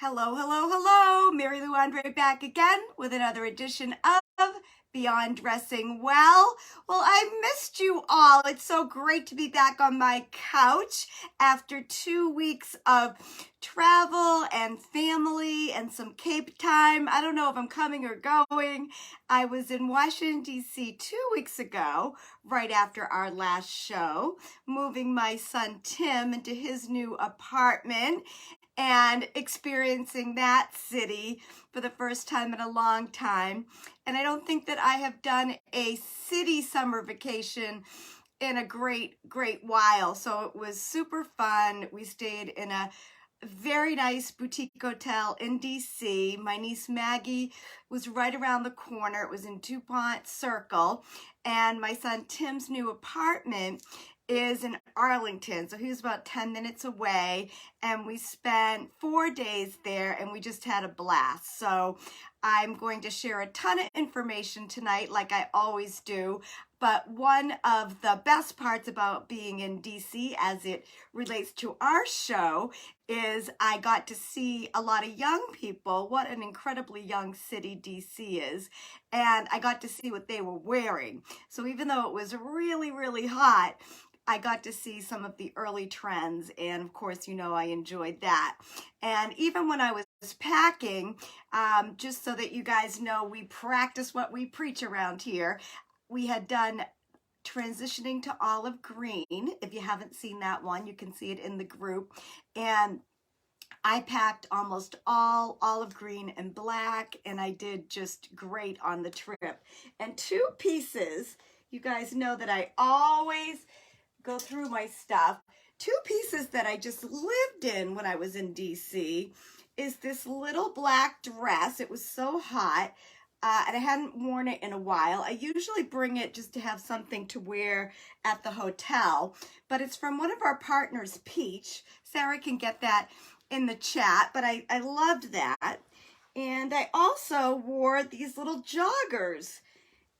Hello, hello, hello. Mary Lou Andre back again with another edition of Beyond Dressing Well. Well, I missed you all. It's so great to be back on my couch after 2 weeks of travel and family and some Cape time. I don't know if I'm coming or going. I was in Washington, D.C. 2 weeks ago, right after our last show, moving my son Tim into his new apartment and experiencing that city for the first time in a long time. And I don't think that I have done a city summer vacation in a great while. So it was super fun. We stayed in a very nice boutique hotel in DC. My niece Maggie was right around the corner. It was in DuPont Circle. And my son Tim's new apartment is in Arlington, so he was about 10 minutes away, and we spent 4 days there, and we just had a blast. So I'm going to share a ton of information tonight, like I always do, but one of the best parts about being in DC as it relates to our show is I got to see a lot of young people. What an incredibly young city DC is. And I got to see what they were wearing. So even though it was really hot, I got to see some of the early trends, and of course, you know, I enjoyed that. And even when I was packing, just so that you guys know, we practice what we preach around here. We had done transitioning to olive green. If you haven't seen that one, you can see it in the group. And I packed almost all olive green and black, and I did just great on the trip. And two pieces, you guys know that I always go through my stuff. Two pieces that I just lived in when I was in DC is this little black dress. It was so hot, and I hadn't worn it in a while. I usually bring it just to have something to wear at the hotel, but it's from one of our partners, Peach. Sarah can get that in the chat, but I loved that. And I also wore these little joggers,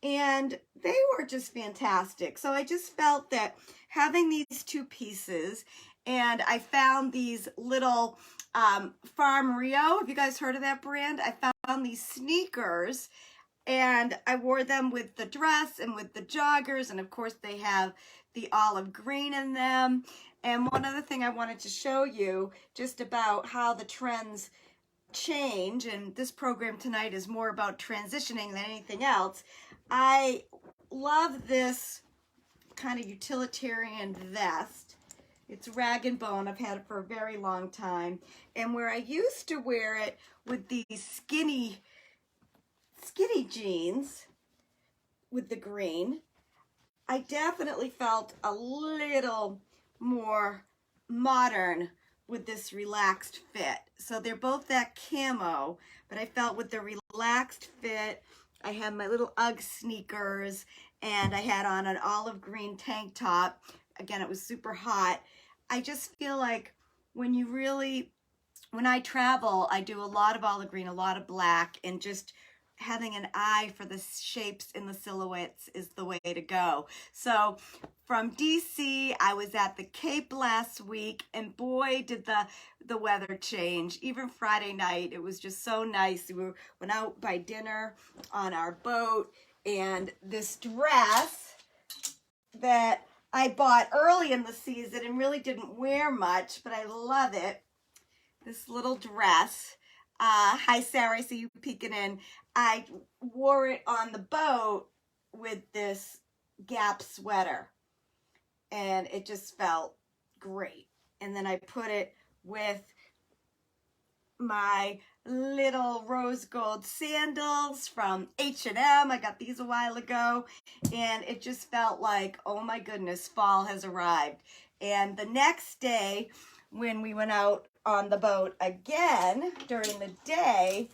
and they were just fantastic. So I just felt that having these two pieces, and I found these little Farm Rio. Have you guys heard of that brand? I found these sneakers, and I wore them with the dress and with the joggers, and of course they have the olive green in them. And one other thing I wanted to show you just about how the trends change, and this program tonight is more about transitioning than anything else. I love this kind of utilitarian vest. It's rag and bone. I've had it for a very long time. And where I used to wear it with these skinny jeans with the green, I definitely felt a little more modern with this relaxed fit. So they're both that camo, but I felt with the relaxed fit, I had my little UGG sneakers, and I had on an olive green tank top. Again, it was super hot. I just feel like when I travel, I do a lot of olive green, a lot of black, and just having an eye for the shapes in the silhouettes is the way to go. So from DC, I was at the Cape last week, and boy, did the weather change. Even Friday night, it was just so nice. We went out by dinner on our boat, and this dress that I bought early in the season and really didn't wear much, but I love it. This little dress. Hi, Sarah, I see you peeking in. I wore it on the boat with this Gap sweater, and it just felt great. And then I put it with my little rose gold sandals from H&M. I got these a while ago, and it just felt like, oh my goodness, fall has arrived. And the next day, when we went out on the boat again during the day,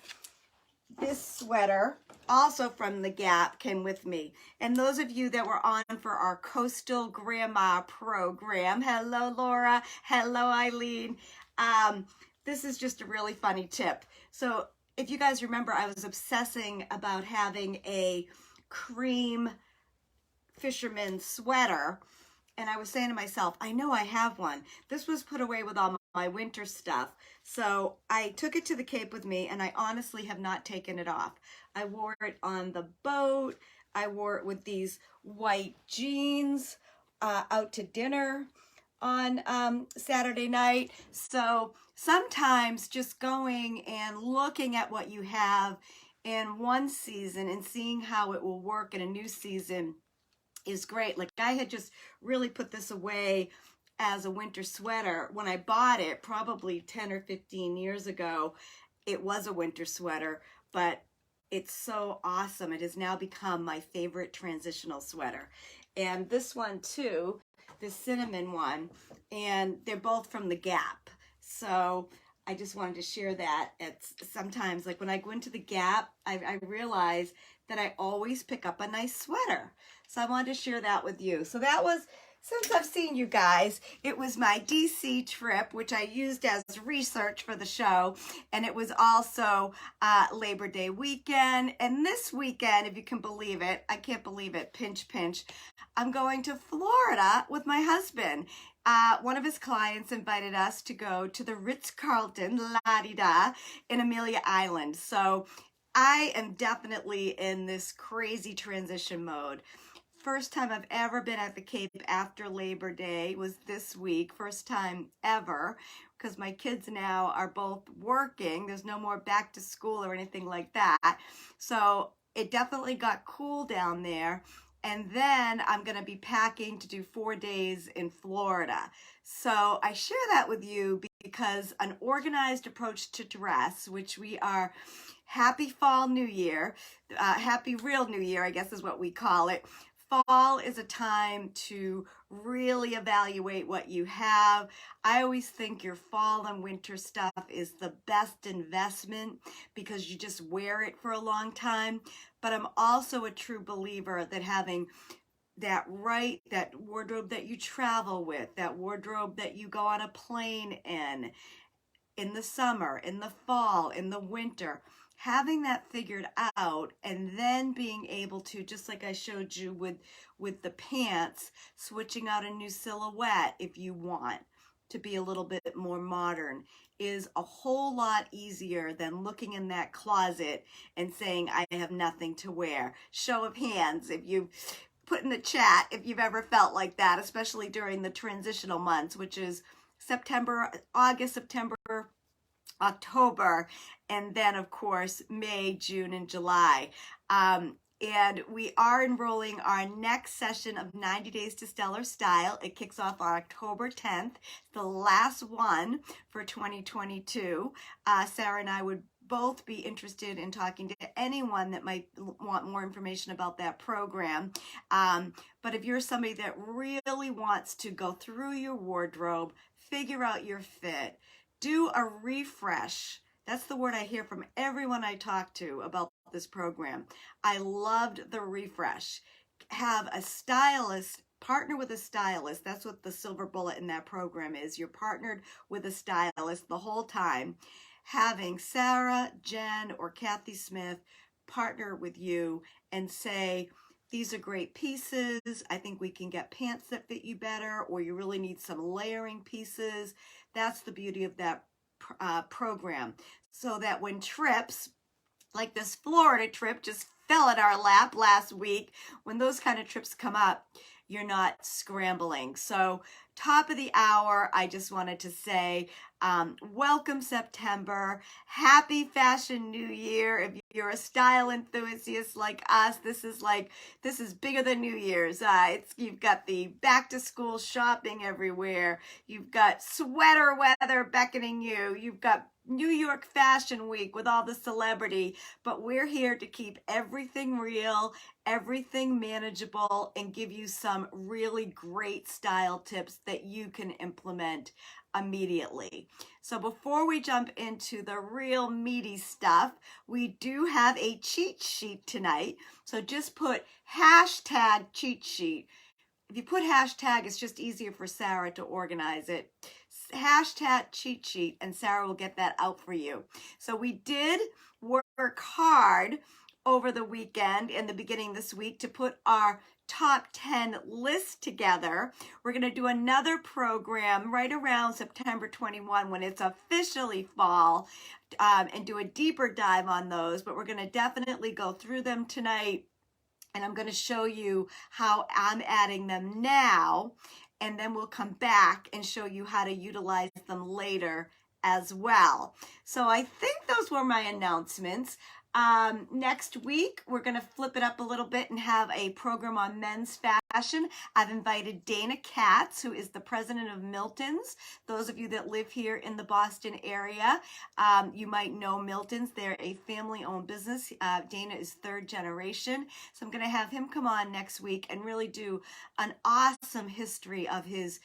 this sweater, also from the Gap, came with me. And those of you that were on for our Coastal Grandma program, hello Laura, hello Eileen, this is just a really funny tip. So if you guys remember, I was obsessing about having a cream fisherman sweater, and I was saying to myself, I know I have one. This was put away with all my winter stuff. So I took it to the Cape with me, and I honestly have not taken it off. I wore it on the boat. I wore it with these white jeans out to dinner on Saturday night. So sometimes just going and looking at what you have in one season and seeing how it will work in a new season is great. Like, I had just really put this away as a winter sweater. When I bought it, probably 10 or 15 years ago, it was a winter sweater, but it's so awesome. It has now become my favorite transitional sweater. And this one too, the cinnamon one, and they're both from the Gap. So I just wanted to share that. It's sometimes, like when I go into the Gap, I realize that I always pick up a nice sweater. So I wanted to share that with you. So that was, since I've seen you guys, it was my DC trip, which I used as research for the show. And it was also Labor Day weekend. And this weekend, if you can believe it, I can't believe it, pinch, pinch, I'm going to Florida with my husband. One of his clients invited us to go to the Ritz-Carlton, la-di-da, in Amelia Island. So I am definitely in this crazy transition mode. First time I've ever been at the Cape after Labor Day was this week. First time ever, because my kids now are both working. There's no more back to school or anything like that. So it definitely got cool down there. And then I'm going to be packing to do 4 days in Florida. So I share that with you because an organized approach to dress, which we are happy fall new year, happy real new year, I guess is what we call it. Fall is a time to really evaluate what you have. I always think your fall and winter stuff is the best investment because you just wear it for a long time. But I'm also a true believer that having that wardrobe that you travel with, that wardrobe that you go on a plane in the summer, in the fall, in the winter, having that figured out, and then being able to, just like I showed you with the pants, switching out a new silhouette if you want to be a little bit more modern, is a whole lot easier than looking in that closet and saying, I have nothing to wear. Show of hands if you put in the chat if you've ever felt like that, especially during the transitional months, which is August, September, October, and then of course May, June, and July. And we are enrolling our next session of 90 Days to Stellar Style. It kicks off on October 10th, the last one for 2022. Sarah and I would both be interested in talking to anyone that might want more information about that program. But if you're somebody that really wants to go through your wardrobe, figure out your fit, do a refresh. That's the word I hear from everyone I talk to about this program. I loved the refresh. Have a stylist, partner with a stylist. That's what the silver bullet in that program is. You're partnered with a stylist the whole time. Having Sarah, Jen, or Kathy Smith partner with you and say, these are great pieces. I think we can get pants that fit you better, or you really need some layering pieces. That's the beauty of that program. So that when trips, like this Florida trip just fell in our lap last week, when those kind of trips come up, you're not scrambling. So top of the hour, I just wanted to say, welcome September. Happy Fashion New Year. If you're a style enthusiast like us, this is bigger than New Year's. You've got the back to school shopping everywhere. You've got sweater weather beckoning you. You've got New York Fashion Week with all the celebrity, but we're here to keep everything real, everything manageable, and give you some really great style tips that you can implement immediately. So before we jump into the real meaty stuff, we do have a cheat sheet tonight. So just put hashtag cheat sheet. If you put hashtag, it's just easier for Sarah to organize it. Hashtag cheat sheet, and Sarah will get that out for you. So we did work hard over the weekend and the beginning this week to put our top 10 list together. We're going to do another program right around September 21 when it's officially fall, and do a deeper dive on those, but we're going to definitely go through them tonight, and I'm going to show you how I'm adding them now, and then we'll come back and show you how to utilize them later as well. So I think those were my announcements. Next week, we're going to flip it up a little bit and have a program on men's fashion. I've invited Dana Katz, who is the president of Milton's. Those of you that live here in the Boston area, you might know Milton's. They're a family-owned business. Dana is third generation. So I'm going to have him come on next week and really do an awesome history of his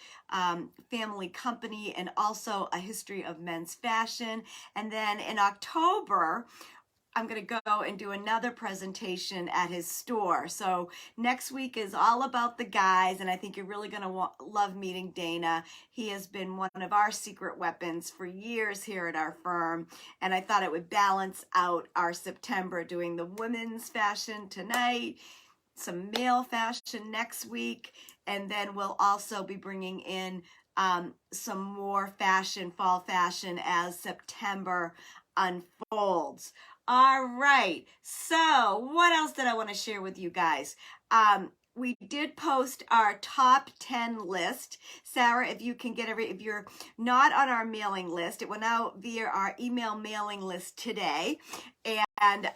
family company and also a history of men's fashion. And then in October, I'm going to go and do another presentation at his store. So next week is all about the guys, and I think you're really going to love meeting Dana. He has been one of our secret weapons for years here at our firm, and I thought it would balance out our September doing the women's fashion tonight, some male fashion next week, and then we'll also be bringing in some more fashion, fall fashion as September unfolds. All right, so what else did I want to share with you guys? We did post our top 10 list. Sarah, if you can get if you're not on our mailing list, it went out via our email mailing list today. And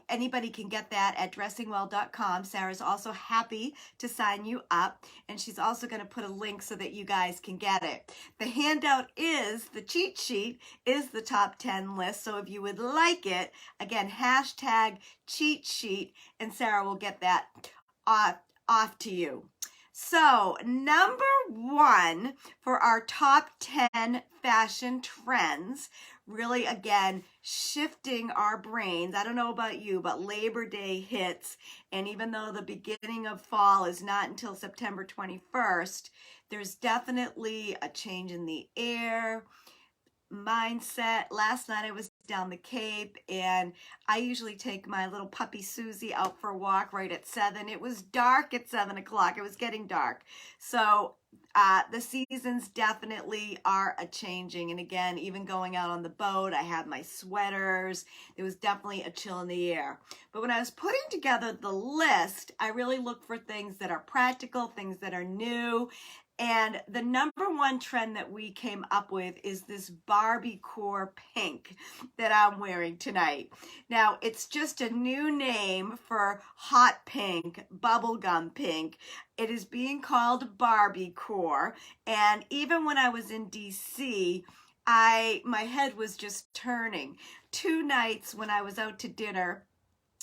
anybody can get that at dressingwell.com. Sarah's also happy to sign you up, and she's also going to put a link so that you guys can get it. The handout is, the cheat sheet is the top 10 list, so if you would like it, again, hashtag cheat sheet, and Sarah will get that off to you. So number 1 for our top 10 fashion trends, really again shifting our brains. I don't know about you, but Labor Day hits, and even though the beginning of fall is not until September 21st, there's definitely a change in the air, mindset. Last night I was down the Cape, and I usually take my little puppy Susie out for a walk right at 7. It was dark at 7 o'clock. It was getting dark. So the seasons definitely are a-changing. And again, even going out on the boat, I had my sweaters. There was definitely a chill in the air. But when I was putting together the list, I really look for things that are practical, things that are new. And the number 1 trend that we came up with is this Barbiecore pink that I'm wearing tonight. Now, it's just a new name for hot pink, bubblegum pink. It is being called Barbiecore. And even when I was in DC, my head was just turning. 2 nights when I was out to dinner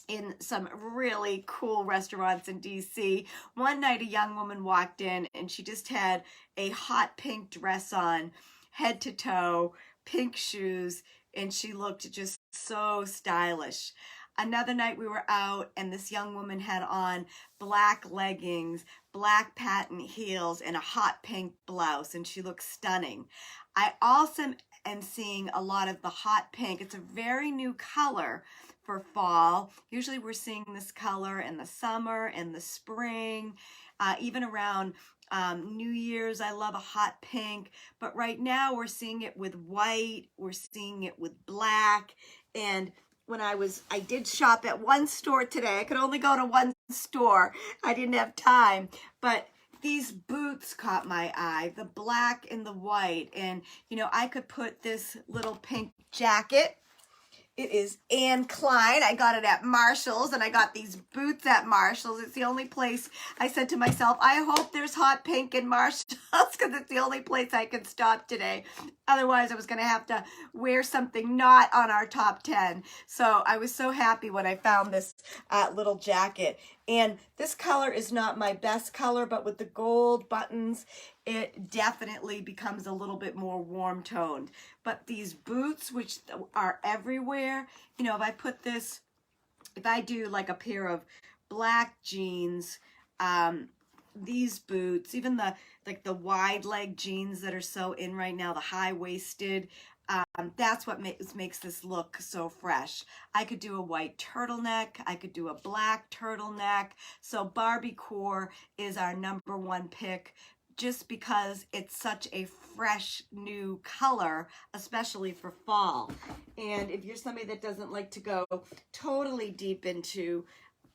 in some really cool restaurants in DC. One night a young woman walked in and she just had a hot pink dress on, head to toe, pink shoes, and she looked just so stylish. Another night we were out and this young woman had on black leggings, black patent heels, and a hot pink blouse, and she looked stunning. I also am seeing a lot of the hot pink. It's a very new color for fall. Usually we're seeing this color in the summer, in the spring, even around New Year's. I love a hot pink, but right now we're seeing it with white, we're seeing it with black. And when I did shop at one store today. I could only go to one store. I didn't have time, but these boots caught my eye, the black and the white. And, you know, I could put this little pink jacket. It is Anne Klein. I got it at Marshall's, and I got these boots at Marshall's. It's the only place. I said to myself, I hope there's hot pink in Marshall's because it's the only place I could stop today. Otherwise, I was going to have to wear something not on our top 10. So I was so happy when I found this little jacket. And this color is not my best color, but with the gold buttons, it definitely becomes a little bit more warm toned. But these boots, which are everywhere, you know, if I do like a pair of black jeans, these boots, even the wide leg jeans that are so in right now, the high waisted, That's what makes this look so fresh. I could do a white turtleneck. I could do a black turtleneck. So Barbiecore is our #1 pick just because it's such a fresh new color, especially for fall. And if you're somebody that doesn't like to go totally deep into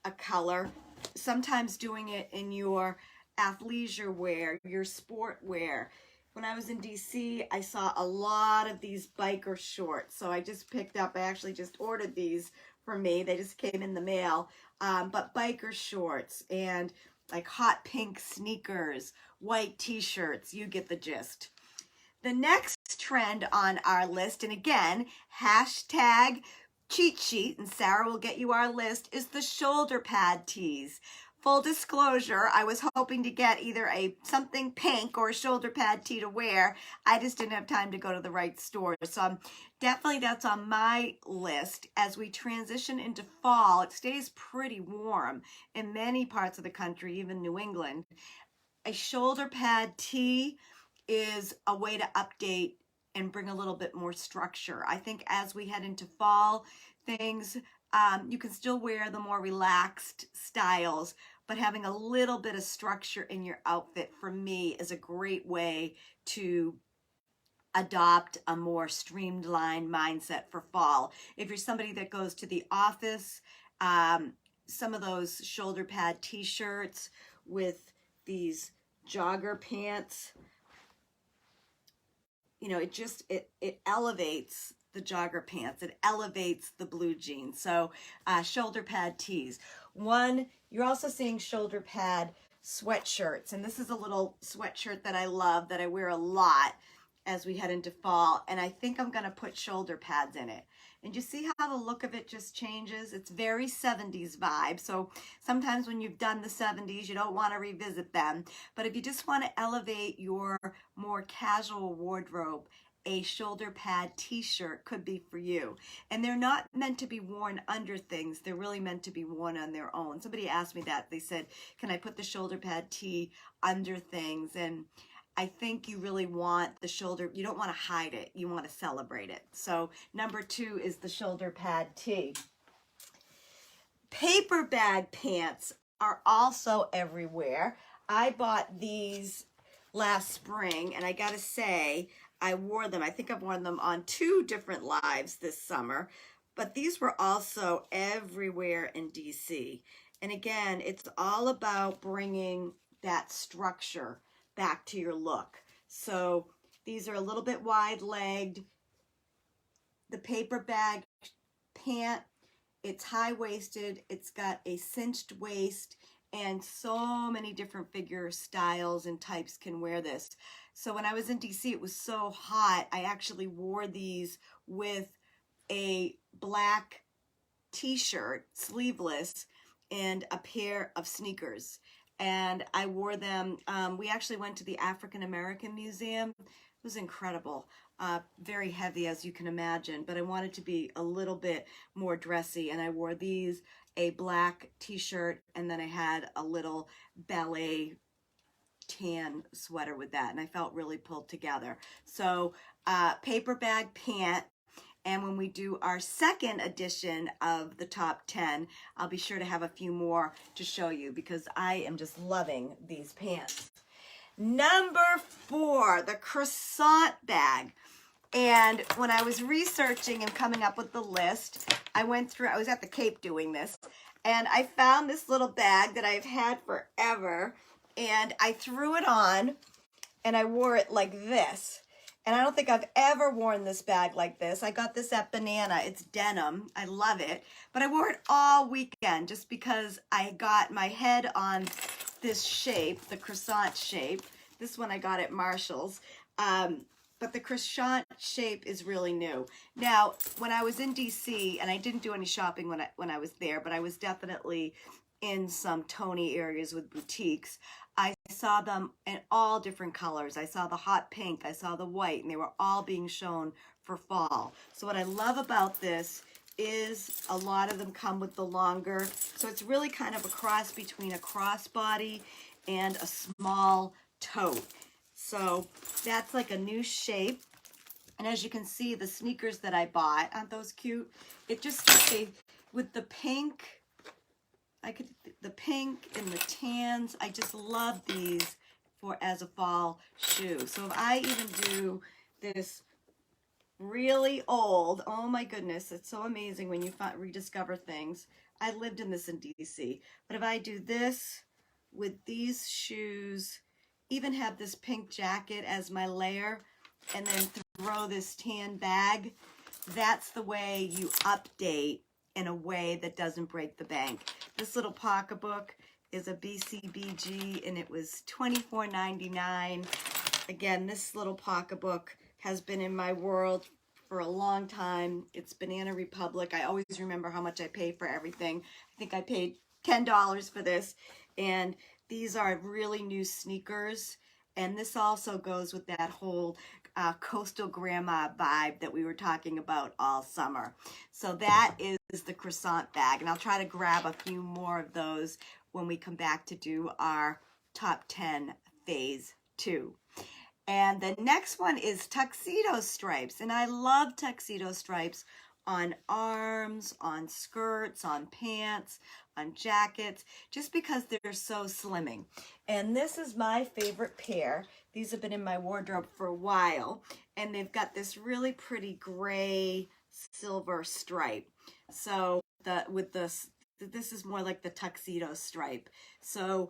a color, sometimes doing it in your athleisure wear, your sport wear. When I was in DC, I saw a lot of these biker shorts. So I just picked up, I actually just ordered these for me. They just came in the mail. But biker shorts and like hot pink sneakers, white t-shirts, you get the gist. The next trend on our list, and again, hashtag cheat sheet, and Sarah will get you our list, is the shoulder pad tees. Full disclosure, I was hoping to get either something pink or a shoulder pad tee to wear. I just didn't have time to go to the right store. So definitely that's on my list. As we transition into fall, it stays pretty warm in many parts of the country, even New England. A shoulder pad tee is a way to update and bring a little bit more structure. I think as we head into fall, things, you can still wear the more relaxed styles, but having a little bit of structure in your outfit for me is a great way to adopt a more streamlined mindset for fall. If you're somebody that goes to the office, some of those shoulder pad t-shirts with these jogger pants, you know, it elevates the jogger pants. It elevates the blue jeans. So shoulder pad tees. You're also seeing shoulder pad sweatshirts. And this is a little sweatshirt that I love, that I wear a lot as we head into fall. And I think I'm going to put shoulder pads in it. And you see how the look of it just changes? It's very 70s vibe. So sometimes when you've done the 70s, you don't want to revisit them. But if you just want to elevate your more casual wardrobe, a shoulder pad t-shirt could be for you. And they're not meant to be worn under things. They're really meant to be worn on their own. Somebody asked me that. They said, can I put the shoulder pad tee under things? And I think you really want the shoulder, you don't want to hide it. You want to celebrate it. So #2 is the shoulder pad tee. Paper bag pants are also everywhere. I bought these last spring, and I gotta say, I wore them. I think I've worn them on 2 different lives this summer, but these were also everywhere in DC. And again, it's all about bringing that structure back to your look. So these are a little bit wide-legged. The paper bag pant, it's high-waisted, it's got a cinched waist, and so many different figure styles and types can wear this. So when I was in DC, it was so hot, I actually wore these with a black t-shirt, sleeveless, and a pair of sneakers. And I wore them, we actually went to the African American Museum. It was incredible. Very heavy, as you can imagine, but I wanted to be a little bit more dressy, and I wore these, a black t-shirt, and then I had a little ballet tan sweater with that, and I felt really pulled together. So paper bag pant. And when we do our second edition of the top 10, I'll be sure to have a few more to show you, because I am just loving these pants. #4, the croissant bag. And when I was researching and coming up with the list, I was at the Cape doing this, and I found this little bag that I've had forever, and I threw it on, and I wore it like this. And I don't think I've ever worn this bag like this. I got this at Banana. It's denim. I love it. But I wore it all weekend just because I got my head on this shape, the croissant shape. This one I got at Marshall's. But the croissant shape is really new. Now, when I was in DC, and I didn't do any shopping when I was there, but I was definitely in some Tony areas with boutiques, I saw them in all different colors. I saw the hot pink, I saw the white, and they were all being shown for fall. So what I love about this is a lot of them come with the longer, so it's really kind of a cross between a crossbody and a small tote. So that's like a new shape. And as you can see, the sneakers that I bought, aren't those cute? It just, with the pink, the pink and the tans, I just love these for as a fall shoe. So if I even do this really old, oh my goodness, it's so amazing when you rediscover things. I lived in this in DC, but if I do this with these shoes, even have this pink jacket as my layer, and then throw this tan bag, that's the way you update in a way that doesn't break the bank. This little pocketbook is a BCBG, and it was $24.99. Again, this little pocketbook has been in my world for a long time. It's Banana Republic. I always remember how much I pay for everything. I think I paid $10 for this, and these are really new sneakers, and this also goes with that whole coastal grandma vibe that we were talking about all summer. So that is the croissant bag, and I'll try to grab a few more of those when we come back to do our top 10 phase 2. And the next one is tuxedo stripes, and I love tuxedo stripes on arms, on skirts, on pants, on jackets, just because they're so slimming. And this is my favorite pair. These have been in my wardrobe for a while, and they've got this really pretty gray silver stripe. So this is more like the tuxedo stripe. So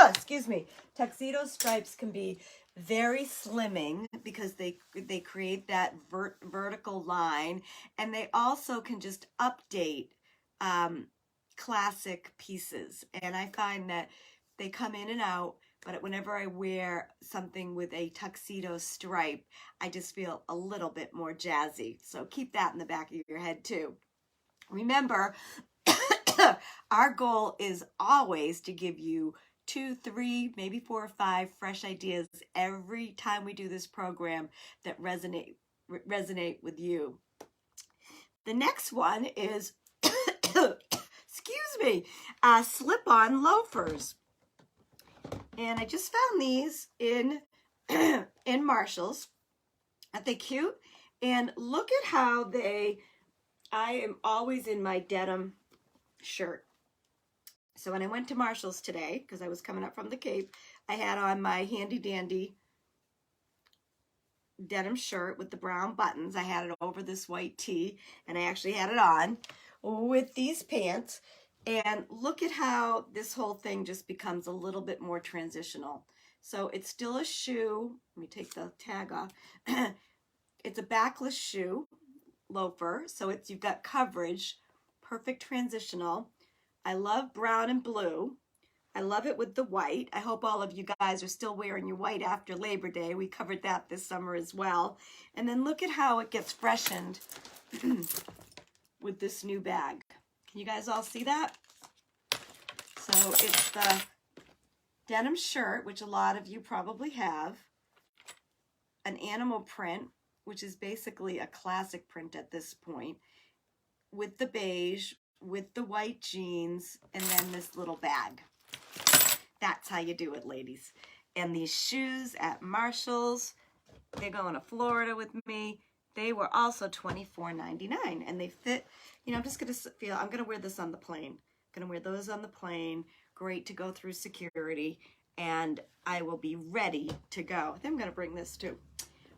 excuse me, tuxedo stripes can be very slimming because they create that vertical line, and they also can just update classic pieces. And I find that they come in and out, but whenever I wear something with a tuxedo stripe, I just feel a little bit more jazzy. So keep that in the back of your head too. Remember, our goal is always to give you 2, 3, maybe 4 or 5 fresh ideas every time we do this program that resonate with you. The next one is, excuse me, slip-on loafers. And I just found these in Marshall's. Aren't they cute? And look at how I am always in my denim shirt. So when I went to Marshall's today, because I was coming up from the Cape, I had on my handy dandy denim shirt with the brown buttons. I had it over this white tee, and I actually had it on with these pants. And look at how this whole thing just becomes a little bit more transitional. So it's still a shoe. Let me take the tag off. It's a backless shoe, loafer. So you've got coverage, perfect transitional. I love brown and blue. I love it with the white. I hope all of you guys are still wearing your white after Labor Day. We covered that this summer as well. And then look at how it gets freshened with this new bag. Can you guys all see that? So it's the denim shirt, which a lot of you probably have, an animal print, which is basically a classic print at this point, with the beige, with the white jeans, and then this little bag. That's how you do it, ladies. And these shoes at Marshall's, they're going to Florida with me. They were also $24.99, and they fit, I'm just going to I'm going to wear this on the plane. I'm going to wear those on the plane. Great to go through security, and I will be ready to go. I think I'm going to bring this too.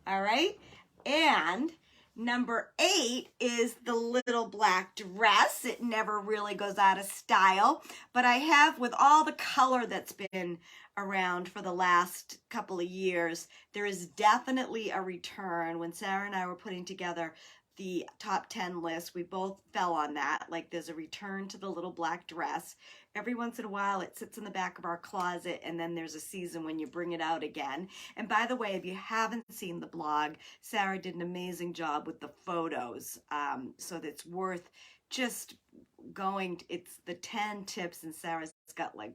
All right. And number 8 is the little black dress. It never really goes out of style, but I have, with all the color that's been around for the last couple of years, there is definitely a return. When Sarah and I were putting together the top 10 list, we both fell on that. Like, there's a return to the little black dress. Every once in a while it sits in the back of our closet, and then there's a season when you bring it out again. And by the way, if you haven't seen the blog, Sarah did an amazing job with the photos, so that's worth just going. It's the 10 tips, and Sarah's got like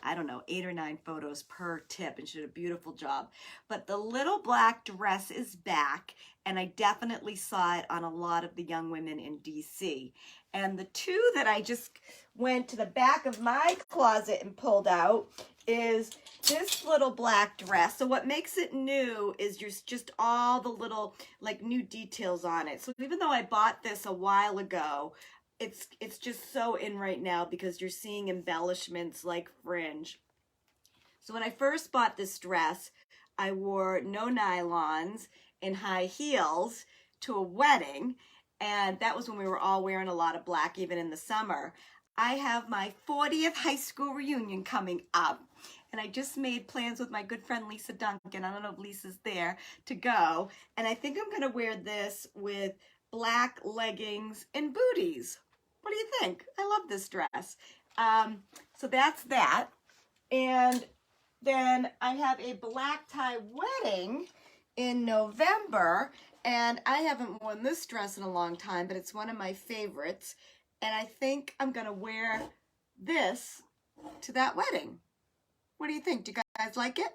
I don't know, 8 or 9 photos per tip, and she did a beautiful job. But the little black dress is back, and I definitely saw it on a lot of the young women in DC. And the two that I just went to the back of my closet and pulled out is this little black dress. So what makes it new is just all the little like new details on it. So even though I bought this a while ago, it's just so in right now because you're seeing embellishments like fringe. So when I first bought this dress, I wore no nylons and high heels to a wedding, and that was when we were all wearing a lot of black even in the summer. I have my 40th high school reunion coming up, and I just made plans with my good friend Lisa Duncan. I don't know if Lisa's there to go, and I think I'm going to wear this with black leggings and booties. What do you think? I love this dress. So that's that. And then I have a black tie wedding in November, and I haven't worn this dress in a long time, but it's one of my favorites. And I think I'm going to wear this to that wedding. What do you think? Do you guys like it?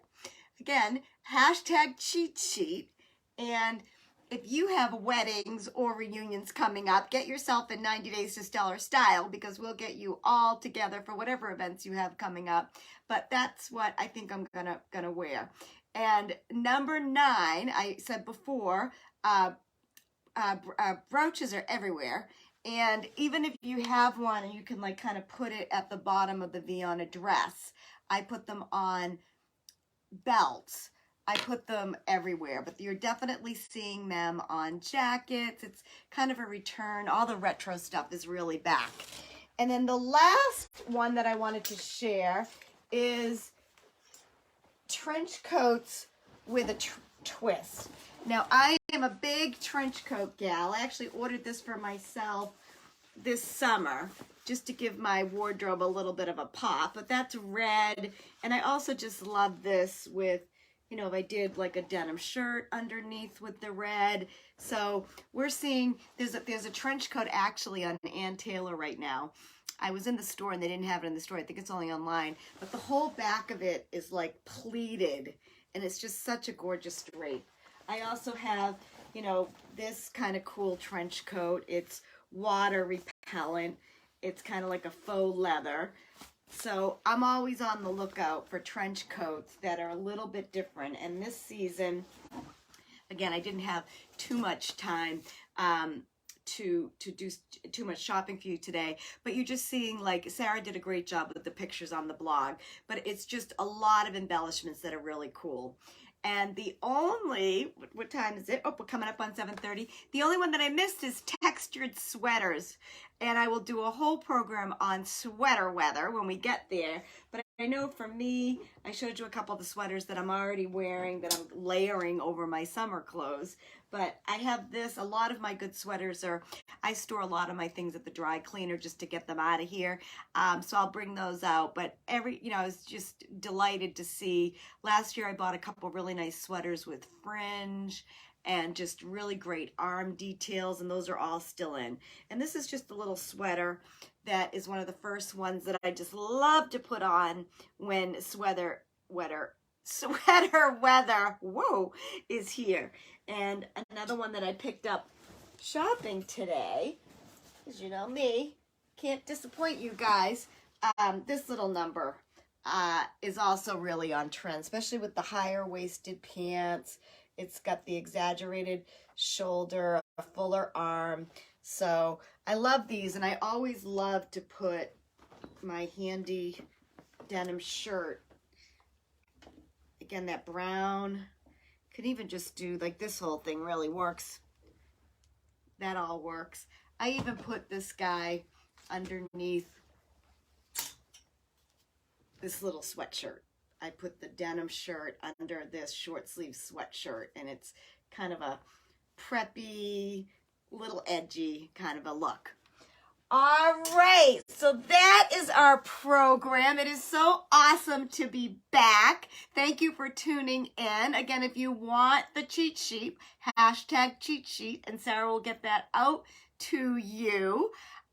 Again, hashtag cheat sheet. And if you have weddings or reunions coming up, get yourself in 90 Days to Stellar Style because we'll get you all together for whatever events you have coming up. But that's what I think I'm gonna wear. And number 9, I said before, brooches are everywhere. And even if you have one and you can like kind of put it at the bottom of the V on a dress, I put them on belts. I put them everywhere, but you're definitely seeing them on jackets. It's kind of a return. All the retro stuff is really back. And then the last one that I wanted to share is trench coats with a twist. Now, I am a big trench coat gal. I actually ordered this for myself this summer just to give my wardrobe a little bit of a pop, but that's red. And I also just love this with, you know, if I did like a denim shirt underneath with the red. So we're seeing there's a trench coat actually on Ann Taylor right now. I was in the store and they didn't have it in the store. I think it's only online, but the whole back of it is like pleated and it's just such a gorgeous drape. I also have, you know, this kind of cool trench coat. It's water repellent. It's kind of like a faux leather. So I'm always on the lookout for trench coats that are a little bit different. And this season, again, I didn't have too much time to do too much shopping for you today, but you're just seeing, like, Sarah did a great job with the pictures on the blog, but it's just a lot of embellishments that are really cool. And the only, what time is it? Oh, we're coming up on 7:30. The only one that I missed is textured sweaters. And I will do a whole program on sweater weather when we get there. But I know for me, I showed you a couple of the sweaters that I'm already wearing that I'm layering over my summer clothes. But I have this, a lot of my good sweaters are, I store a lot of my things at the dry cleaner just to get them out of here. So I'll bring those out. But you know, I was just delighted to see. Last year I bought a couple really nice sweaters with fringe and just really great arm details, and those are all still in. And this is just a little sweater that is one of the first ones that I just love to put on when sweater weather, whoa, is here. And another one that I picked up shopping today, because you know me, can't disappoint you guys. This little number is also really on trend, especially with the higher waisted pants. It's got the exaggerated shoulder, a fuller arm. So I love these, and I always love to put my handy denim shirt. Again, that brown. Could even just do, like, this whole thing really works. That all works. I even put this guy underneath this little sweatshirt. I put the denim shirt under this short sleeve sweatshirt, and it's kind of a preppy, little edgy kind of a look. All right, so that is our program. It is so awesome to be back. Thank you for tuning in. Again, if you want the cheat sheet, hashtag cheat sheet, and Sarah will get that out to you.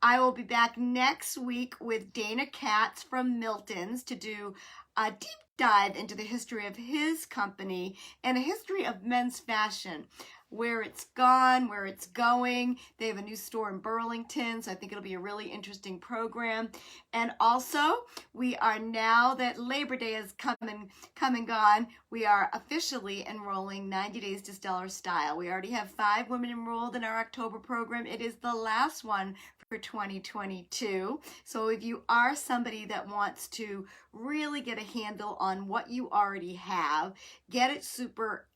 I will be back next week with Dana Katz from Milton's to do a deep dive into the history of his company and a history of men's fashion, where it's gone, where it's going. They have a new store in Burlington, so I think it'll be a really interesting program. And also, we are, now that Labor Day has come and gone, we are officially enrolling 90 Days to Stellar Style. We already have 5 women enrolled in our October program. It is the last one for 2022. So if you are somebody that wants to really get a handle on what you already have, get it super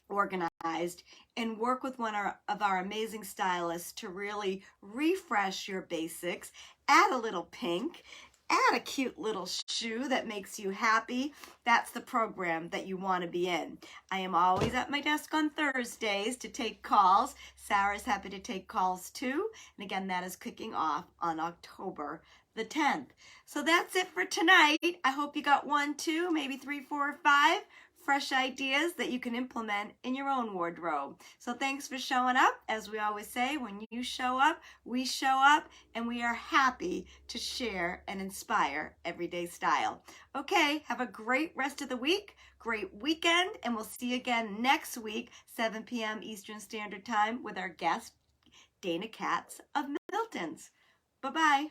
organized, and work with one of our amazing stylists to really refresh your basics, add a little pink, add a cute little shoe that makes you happy. That's the program that you want to be in. I am always at my desk on Thursdays to take calls. Sarah's happy to take calls too. And again, that is kicking off on October the 10th. So that's it for tonight. I hope you got 1, 2, maybe 3, 4, or 5 fresh ideas that you can implement in your own wardrobe. So thanks for showing up. As we always say, when you show up, and we are happy to share and inspire everyday style. Okay, have a great rest of the week, great weekend, and we'll see you again next week, 7 p.m. Eastern Standard Time, with our guest, Dana Katz of Milton's. Bye-bye.